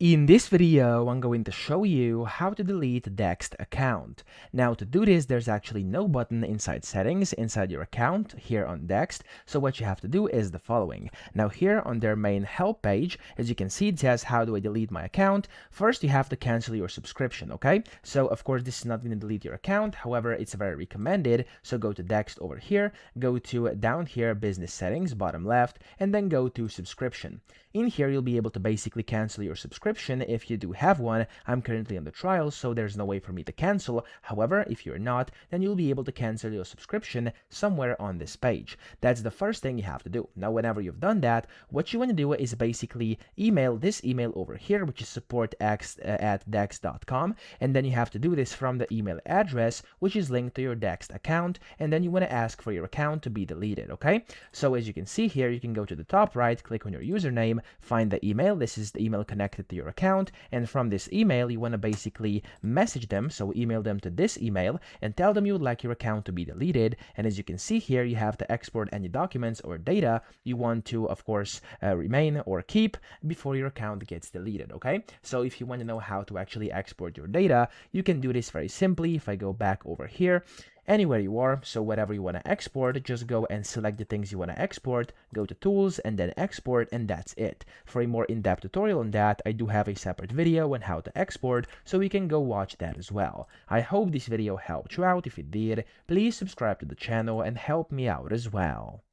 In this video, I'm going to show you how to delete Dext account. Now to do this, there's actually no button inside settings inside your account here on Dext. So what you have to do is the following. Now here on their main help page, as you can see, it says how do I delete my account. First, you have to cancel your subscription, okay? So of course, this is not going to delete your account. However, it's very recommended. So go to Dext over here, go to down here, business settings, bottom left, and then go to subscription. In here, you'll be able to basically cancel your subscription if you do have one. I'm currently on the trial, so there's no way for me to cancel. However, if you're not, then you'll be able to cancel your subscription somewhere on this page. That's the first thing you have to do. Now, whenever you've done that, what you want to do is basically email this email over here, which is support@dext.com, and then you have to do this from the email address, which is linked to your Dext account, and then you want to ask for your account to be deleted, okay? So as you can see here, you can go to the top right, click on your username, find the email. This is the email connected to your account, and from this email you want to basically message them, so email them to this email and tell them you would like your account to be deleted. And as you can see here, you have to export any documents or data you want to, of course, remain or keep before your account gets deleted, okay? So if you want to know how to actually export your data, you can do this very simply. If I go back over here, anywhere you are, so whatever you want to export, just go and select the things you want to export, go to tools and then export, and that's it. For a more in-depth tutorial on that, I do have a separate video on how to export, so you can go watch that as well. I hope this video helped you out. If it did, please subscribe to the channel and help me out as well.